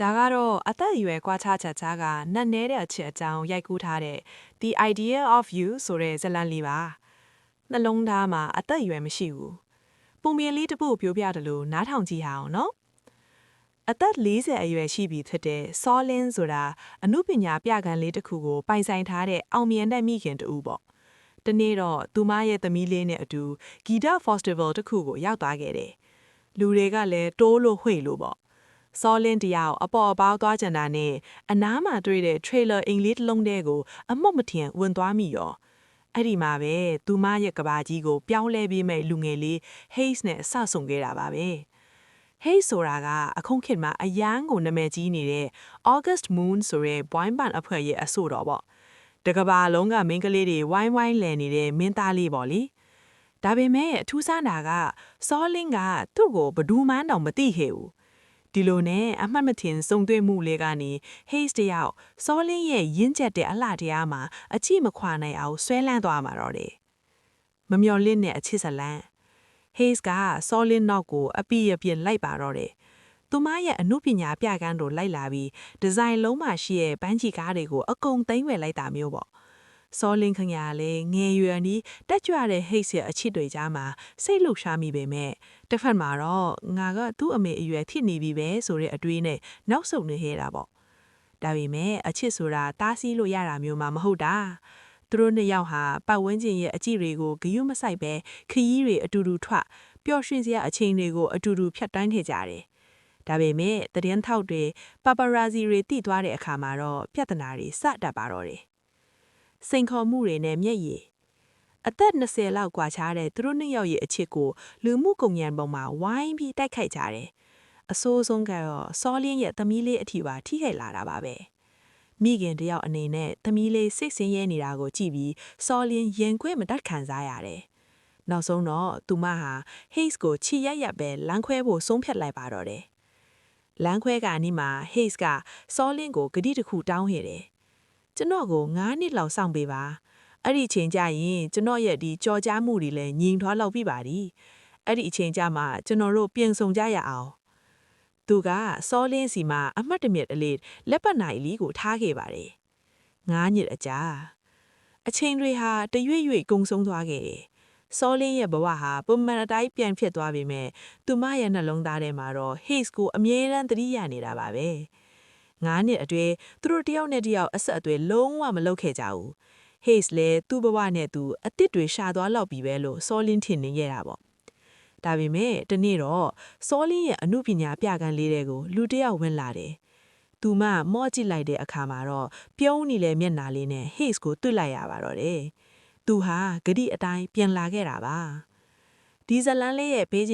ဒါကတော့အသက်အရွယ်ကွာခြားချက်ခြားကနတ်နဲတဲ့အချက်အကြောင်းရိုက်ကူးထားတဲ့ The Idea of You ဆိုတဲ့ဇာတ်လမ်းလေးပါနှလုံးသားမှာအသက်အရွယ်မရှိဘူးပုံမြင်လေးတစ်ပုဒ်ပြောပြတယ်လို့နားထောင်ကြည့်ရအောင်နော်အသက်40အရွယ်ရှိပြီဖြစ်တဲ့စောလင်းဆိုတာအမှုပညာပြခန်းလေးတစ်ခုကိုပိုင်ဆိုင်ထားတဲ့အောင်မြင်တဲ့မိခင်တူပေါ့တနေ့တော့သူမရဲ့သမီးလေးနဲ့အတူဂီတဖော်စတီဗယ်တစ်ခုကိုရောက်သွားခဲ့တယ်လူတွေကလည်းတိုးလို့ဝှေ့လို့ပေါ့စောလင်းတယောက်အပေါ်အပေါက်သွားကြတာနဲ့အနားမှာတွေ့တဲ့ trailer အင်္ဂလိပ်တစ်လုံးတည်းကိုအမော့မထင်ဝင်သွားမိရောအဲ့ဒီမှာပဲသူမရဲ့ကဘာကြီးကိုပြောင်းလဲပေးမဲ့လူငယ်လေး Hayes နဲ့အဆဆုံခဲ့တာပါပဲ Hayes ဆိုတာကအခုခေတ်မှာအယမ်းကိုနာမည်ကြီးနေတဲ့ August Moon ဆိုတဲ့ဘွိုင်းပန်အဖွဲ့ရဲ့အဆိုတော်ပေါ့တကဘာလုံးကမိန်းကလေးတွေဝိုင်းဝိုင်းလည်နေတဲ့မင်းသားလေးပေါ့လေဒါပေမဲ့အထူးဆန်းတာကစောလင်းကသူ့ကိုဘယ်သူမှန်းတော့မသိခဲ့ဘူးဒီလိုနဲ့အမှတ်မထင်စုံတွေ့မှုလေးကနေ Hayes တယောက်စောလင်းရဲ့ရင့်ကျက်တဲ့အလှတရားမှာအချိမခွာနိုင်အောင်ဆွဲလန်းသွားမှာတော့တယ်မမျော်လင့်တဲ့အချစ်ဇလန်း Hayes ကစောလင်းနောက်ကိုအပြည့်အပြည့်လိုက်ပါတော့တယ်သူမရဲ့အမှုပညာပြကန်းတို့လိုက်လာပြီးဒီဇိုင်းလုံးမှာရှိတဲ့ဘန်းချီကားတွေကိုအကုန်သိမ်းဝယ်လိုက်တာမျိုးပေါ့စောလင်းခင်ဗျာလည်းငယ်ရွယ်နီးတက်ကြွတဲ့ Hayes ရဲ့အချစ်တွေကြားမှာစိတ်လှုပ်ရှားမိပေမဲ့တစ်ဖက်မှာတော့ငါကသူ့အမေအရွယ်ဖြစ်နေပြီပဲဆိုတဲ့အတွေးနဲ့နောက်ဆုတ်နေခဲ့တာပေါ့ဒါပေမဲ့အချစ်ဆိုတာတားဆီးလို့ရတာမျိုးမှမဟုတ်တာသူတို့နှစ်ယောက်ဟာပတ်ဝန်းကျင်ရဲ့အကြည့်တွေကိုဂရုမစိုက်ပဲခရီးတွေအတူတူထွက်ပျော်ရွှင်စရာအချိန်တွေကိုအတူတူဖြတ်တန်းခဲ့ကြတယ်ဒါပေမဲ့သတင်းထောက်တွေပါပါရာဇီတွေတိသွားတဲ့အခါမှာတော့ပြဿနာတွေစတတ်ပါတော့တယ်စိန်ခေါ်မှုတွေနဲ့မျက်ရည်အသက်20လောက်กว่าခြားတဲ့သူတို့နှစ်ယောက်ရဲ့အချစ်ကိုလူမှုကွန်ရက်ပေါ်မှာဝိုင်းပြီးတိုက်ခိုက်ကြတယ်အဆိုးဆုံးကတော့စောလင်းရဲ့သမီးလေးအထီပါထိခိုက်လာတာပါပဲမိခင်တယောက်အနေနဲ့သမီးလေးစိတ်ဆင်းရဲနေတာကိုကြည့်ပြီးစောလင်းရင်ခွဲမတတ်ခံစားရတယ်နောက်ဆုံးတော့သူမဟာ Hayes ကိုချီရက်ရက်ပဲလမ်းခွဲဖို့ဆုံးဖြတ်လိုက်ပါတော့တယ်လမ်းခွဲကအနီးမှာ Hayes ကစောလင်းကိုဂတိတစ်ခုတောင်းခဲ့တယ်ကျွန်တော်ကို9နှစ်လောက်စောင့်ပေးပါအဲ့ဒီအချိန်ကျရင်ကျွန်တော်ရဲ့ဒီကြော်ကြားမှုတွေလည်းညင်ထွားလောက်ပြီပါဒီအဲ့ဒီအချိန်ကျမှကျွန်တော်တို့ပြင်ဆုံကြရအောင်သူကစောလင်းစီမှာအမှတ်တမြတ်အလေးလက်ပတ်နိုင်လီကိုထားခဲ့ပါတယ်9နှစ်အကြာအချိန်တွေဟာတရွေ့ရွေ့ကုံဆုံးသွားခဲ့တယ်စောလင်းရဲ့ဘဝဟာပုံမှန်အတိုင်းပြန်ဖြစ်သွားပြီမဲ့သူမရဲ့နှလုံးသားထဲမှာတော့ Hayes ကိုအမြဲတမ်းသတိရနေတာပါပဲ9နှစ်အတွင်းသူတို့တယောက်နဲ့တယောက်အဆက်အသွယ်လုံးဝမလုပ်ခဲ့ကြဘူးHayes လည်းသူ့ဘဝနဲ့သူအစ်စ်တွေရှာသွားလောက်ပြီပဲလို့စောလင်းထင်နေရတာပေါ့ဒါပေမဲ့ဒီနေ့တော့စောလင်းရဲ့အမှုပညာပြကန်းလေးတွေကိုလူတစ်ယောက်ဝင်လာတယ်သူမမော့ကြည့်လိုက်တဲ့အခါမှာတော့ပြုံးနေတဲ့မျက်နှာလေးနဲ့ Hayes ကိုတွေ့လိုက်ရပါတော့တယ်သူဟာဂတိအတိုင်းပြန်လာခဲ့တာပါဒီဇလန်းလေးရဲ့ဘေး